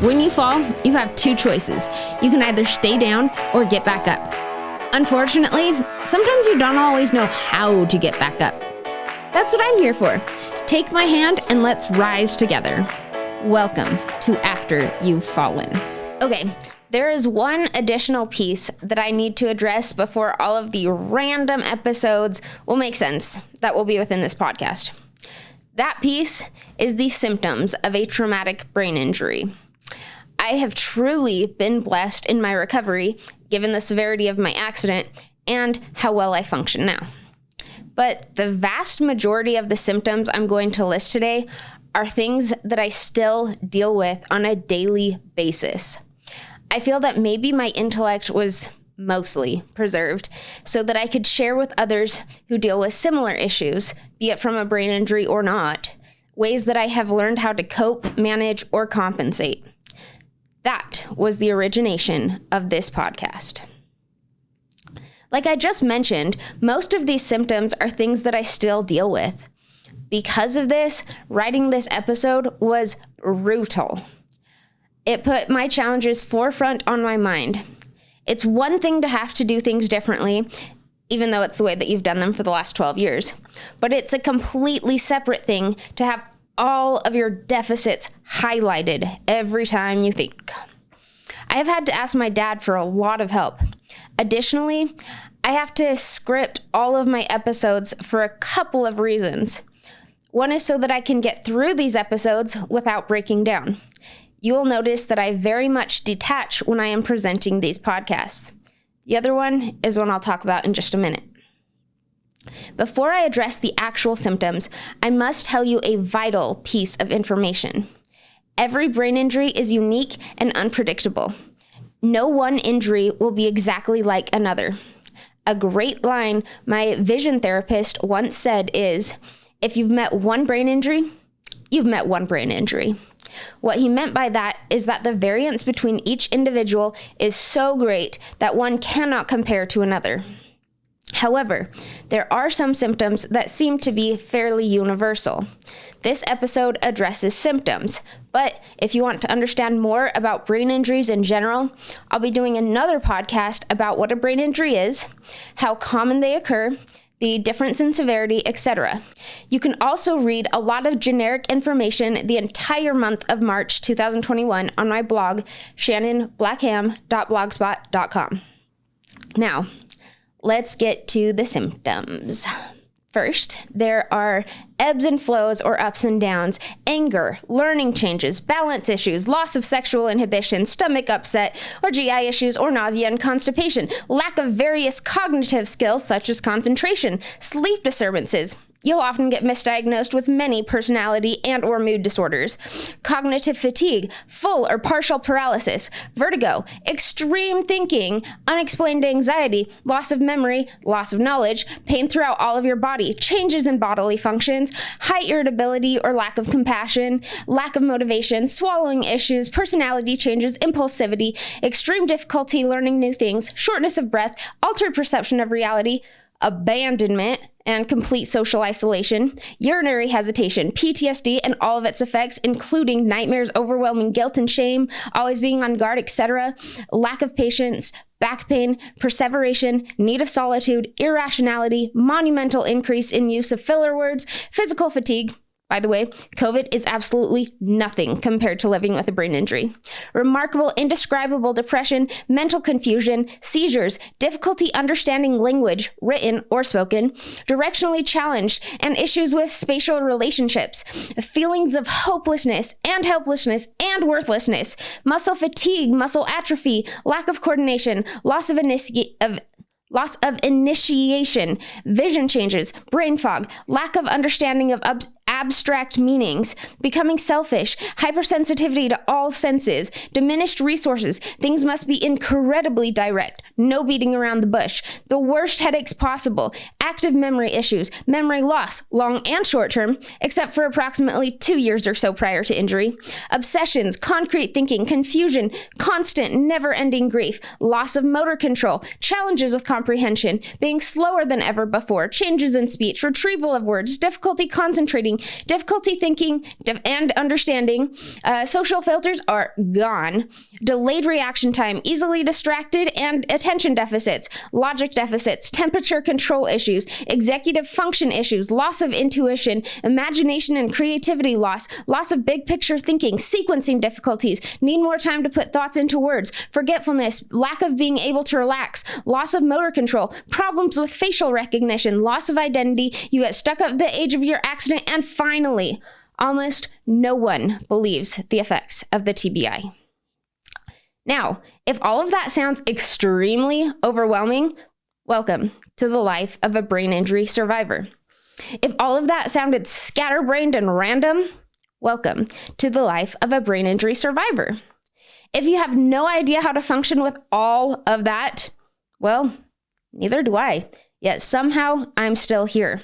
When you fall, you have two choices. You can either stay down or get back up. Unfortunately, sometimes you don't always know how to get back up. That's what I'm here for. Take my hand and let's rise together. Welcome to After You've Fallen. Okay, there is one additional piece that I need to address before all of the random episodes will make sense that will be within this podcast. That piece is the symptoms of a traumatic brain injury. I have truly been blessed in my recovery, given the severity of my accident and how well I function now. But the vast majority of the symptoms I'm going to list today are things that I still deal with on a daily basis. I feel that maybe my intellect was mostly preserved so that I could share with others who deal with similar issues, be it from a brain injury or not, ways that I have learned how to cope, manage, or compensate. That was the origination of this podcast. Like I just mentioned, most of these symptoms are things that I still deal with. Because of this, writing this episode was brutal. It put my challenges forefront on my mind. It's one thing to have to do things differently, even though it's the way that you've done them for the last 12 years. But it's a completely separate thing to have all of your deficits highlighted every time you think. I have had to ask my dad for a lot of help. Additionally, I have to script all of my episodes for a couple of reasons. One is so that I can get through these episodes without breaking down. You will notice that I very much detach when I am presenting these podcasts. The other one is one I'll talk about in just a minute. Before I address the actual symptoms, I must tell you a vital piece of information. Every brain injury is unique and unpredictable. No one injury will be exactly like another. A great line my vision therapist once said is, if you've met one brain injury, you've met one brain injury. What he meant by that is that the variance between each individual is so great that one cannot compare to another. However, there are some symptoms that seem to be fairly universal. This episode addresses symptoms, but if you want to understand more about brain injuries in general, I'll be doing another podcast about what a brain injury is, how common they occur, the difference in severity, etc. You can also read a lot of generic information the entire month of March 2021 on my blog, shannonblackham.blogspot.com. Now, let's get to the symptoms. First, there are ebbs and flows or ups and downs, anger, learning changes, balance issues, loss of sexual inhibition, stomach upset, or GI issues or nausea and constipation, lack of various cognitive skills such as concentration, sleep disturbances. You'll often get misdiagnosed with many personality and or mood disorders, cognitive fatigue, full or partial paralysis, vertigo, extreme thinking, unexplained anxiety, loss of memory, loss of knowledge, pain throughout all of your body, changes in bodily functions, high irritability or lack of compassion, lack of motivation, swallowing issues, personality changes, impulsivity, extreme difficulty learning new things, shortness of breath, altered perception of reality, abandonment, and complete social isolation, urinary hesitation, PTSD and all of its effects, including nightmares, overwhelming guilt and shame, always being on guard, etc., lack of patience, back pain, perseveration, need of solitude, irrationality, monumental increase in use of filler words, physical fatigue. By the way, COVID is absolutely nothing compared to living with a brain injury. Remarkable, indescribable depression, mental confusion, seizures, difficulty understanding language, written or spoken, directionally challenged, and issues with spatial relationships, feelings of hopelessness and helplessness and worthlessness, muscle fatigue, muscle atrophy, lack of coordination, loss of initiation, vision changes, brain fog, lack of understanding of abstract meanings, becoming selfish, hypersensitivity to all senses, diminished resources. Things must be incredibly direct, no beating around the bush, the worst headaches possible, active memory issues, memory loss, long and short term, except for approximately 2 years or so prior to injury, obsessions, concrete thinking, confusion, constant, never-ending grief, loss of motor control, challenges with comprehension, being slower than ever before, changes in speech, retrieval of words, difficulty concentrating, difficulty thinking and understanding, social filters are gone, delayed reaction time, easily distracted, and attention deficits, logic deficits, temperature control issues, executive function issues, loss of intuition, imagination and creativity loss of big picture thinking, sequencing difficulties, need more time to put thoughts into words, forgetfulness, lack of being able to relax, loss of motor control, problems with facial recognition, loss of identity, you get stuck at the age of your accident, and finally, almost no one believes the effects of the TBI. Now, if all of that sounds extremely overwhelming, welcome to the life of a brain injury survivor. If all of that sounded scatterbrained and random, welcome to the life of a brain injury survivor. If you have no idea how to function with all of that, well, neither do I, yet somehow I'm still here.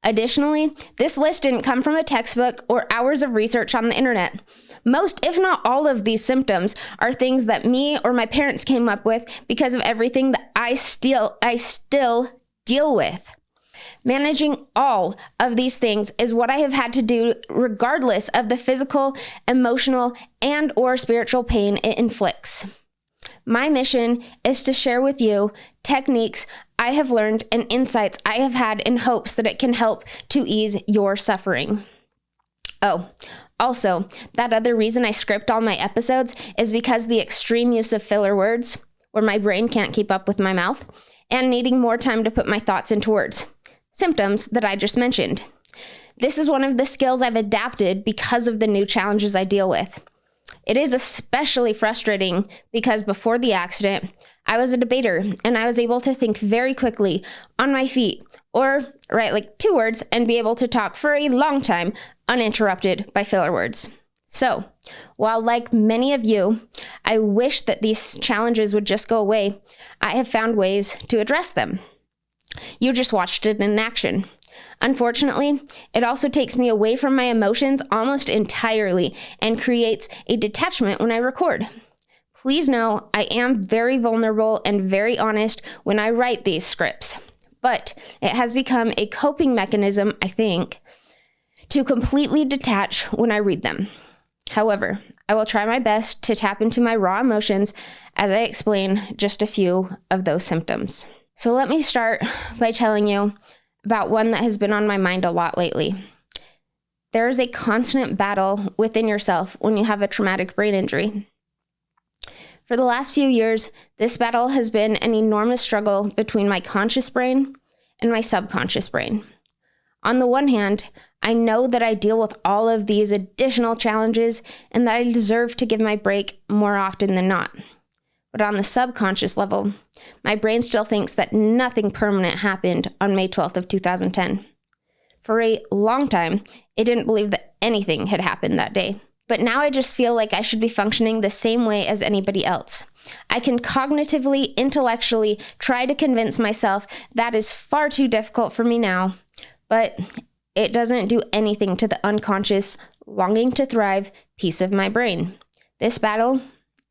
Additionally, this list didn't come from a textbook or hours of research on the internet. Most, if not all of these symptoms are things that me or my parents came up with because of everything that I still deal with. Managing all of these things is what I have had to do regardless of the physical, emotional, and or spiritual pain it inflicts. My mission is to share with you techniques I have learned and insights I have had in hopes that it can help to ease your suffering. Oh, also, that other reason I script all my episodes is because the extreme use of filler words, where my brain can't keep up with my mouth, and needing more time to put my thoughts into words. Symptoms that I just mentioned. This is one of the skills I've adapted because of the new challenges I deal with. It is especially frustrating because before the accident, I was a debater and I was able to think very quickly on my feet or write like 2 words and be able to talk for a long time uninterrupted by filler words. So, while like many of you, I wish that these challenges would just go away, I have found ways to address them. You just watched it in action. Unfortunately, it also takes me away from my emotions almost entirely and creates a detachment when I record. Please know I am very vulnerable and very honest when I write these scripts, but it has become a coping mechanism, I think, to completely detach when I read them. However, I will try my best to tap into my raw emotions as I explain just a few of those symptoms. So let me start by telling you about one that has been on my mind a lot lately. There is a constant battle within yourself when you have a traumatic brain injury. For the last few years, this battle has been an enormous struggle between my conscious brain and my subconscious brain. On the one hand, I know that I deal with all of these additional challenges and that I deserve to give my break more often than not. But on the subconscious level, my brain still thinks that nothing permanent happened on May 12th of 2010. For a long time, it didn't believe that anything had happened that day. But now I just feel like I should be functioning the same way as anybody else. I can cognitively, intellectually try to convince myself that is far too difficult for me now, but it doesn't do anything to the unconscious, longing to thrive piece of my brain. This battle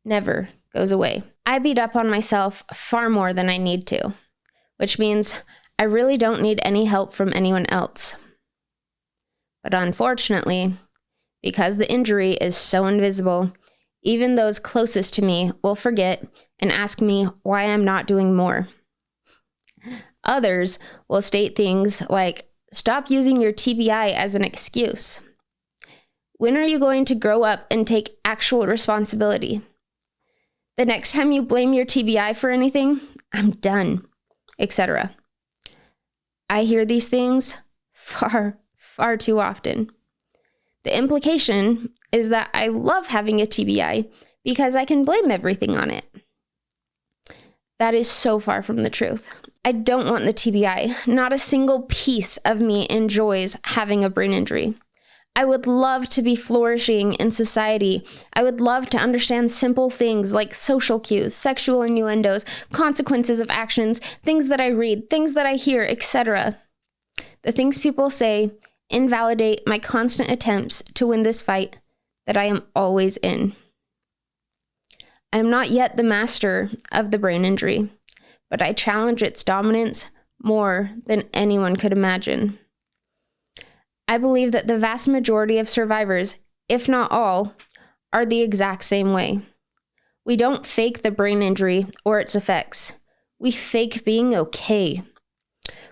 never goes away. I beat up on myself far more than I need to, which means I really don't need any help from anyone else. But unfortunately, because the injury is so invisible, even those closest to me will forget and ask me why I'm not doing more. Others will state things like, "Stop using your TBI as an excuse. When are you going to grow up and take actual responsibility? The next time you blame your TBI for anything, I'm done," etc. I hear these things far, far too often. The implication is that I love having a TBI because I can blame everything on it. That is so far from the truth. I don't want the TBI. Not a single piece of me enjoys having a brain injury. I would love to be flourishing in society. I would love to understand simple things like social cues, sexual innuendos, consequences of actions, things that I read, things that I hear, etc. The things people say invalidate my constant attempts to win this fight that I am always in. I am not yet the master of the brain injury, but I challenge its dominance more than anyone could imagine. I believe that the vast majority of survivors, if not all, are the exact same way. We don't fake the brain injury or its effects. We fake being okay.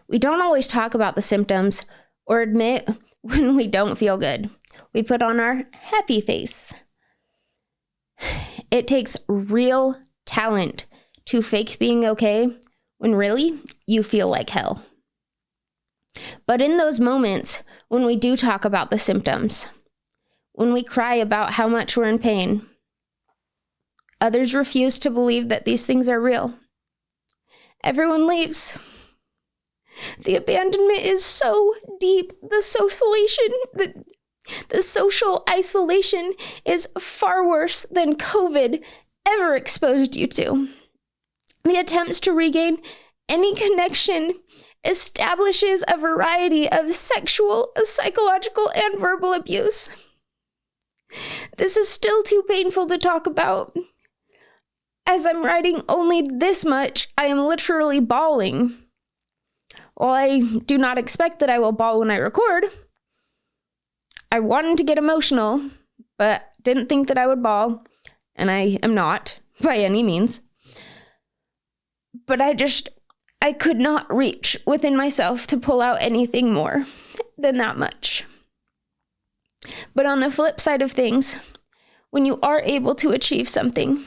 We don't always talk about the symptoms or admit when we don't feel good. We put on our happy face. It takes real talent to fake being okay when really you feel like hell. But in those moments when we do talk about the symptoms, when we cry about how much we're in pain, others refuse to believe that these things are real. Everyone leaves. The abandonment is so deep. The social isolation is far worse than COVID ever exposed you to. The attempts to regain any connection establishes a variety of sexual, psychological, and verbal abuse. This is still too painful to talk about. As I'm writing only this much, I am literally bawling. While I do not expect that I will bawl when I record, I wanted to get emotional, but didn't think that I would bawl, and I am not, by any means. But I could not reach within myself to pull out anything more than that much. But on the flip side of things, when you are able to achieve something,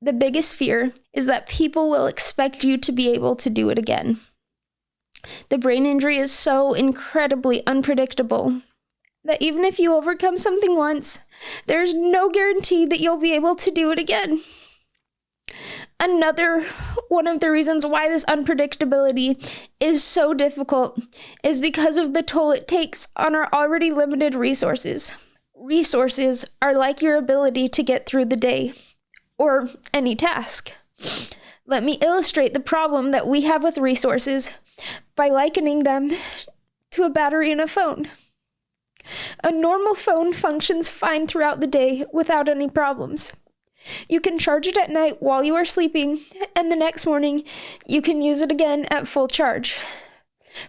the biggest fear is that people will expect you to be able to do it again. The brain injury is so incredibly unpredictable that even if you overcome something once, there's no guarantee that you'll be able to do it again. Another one of the reasons why this unpredictability is so difficult is because of the toll it takes on our already limited resources. Resources are like your ability to get through the day or any task. Let me illustrate the problem that we have with resources by likening them to a battery in a phone. A normal phone functions fine throughout the day without any problems. You can charge it at night while you are sleeping, and the next morning you can use it again at full charge.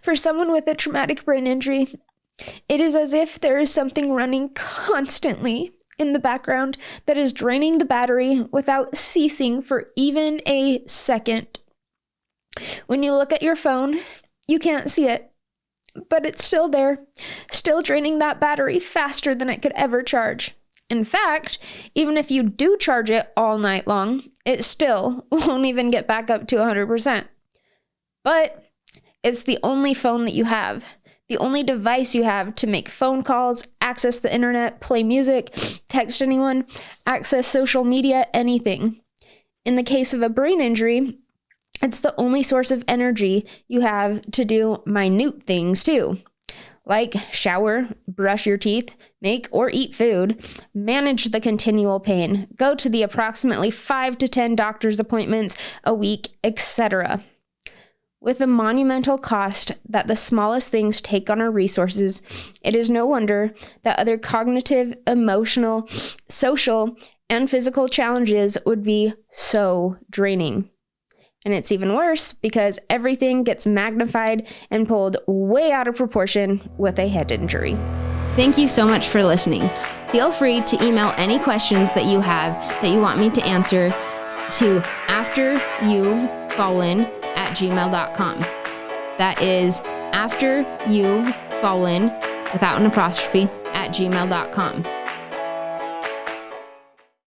For someone with a traumatic brain injury, it is as if there is something running constantly in the background that is draining the battery without ceasing for even a second. When you look at your phone, you can't see it, but it's still there, still draining that battery faster than it could ever charge. In fact, even if you do charge it all night long, it still won't even get back up to 100%. But it's the only phone that you have, the only device you have to make phone calls, access the internet, play music, text anyone, access social media, anything. In the case of a brain injury, it's the only source of energy you have to do minute things too, like shower, brush your teeth, make or eat food, manage the continual pain, go to the approximately 5 to 10 doctor's appointments a week, etc. With the monumental cost that the smallest things take on our resources, it is no wonder that other cognitive, emotional, social, and physical challenges would be so draining. And it's even worse because everything gets magnified and pulled way out of proportion with a head injury. Thank you so much for listening. Feel free to email any questions that you have that you want me to answer to afteryou'vefallen@gmail.com. That is afteryou'vefallen without an apostrophe @gmail.com.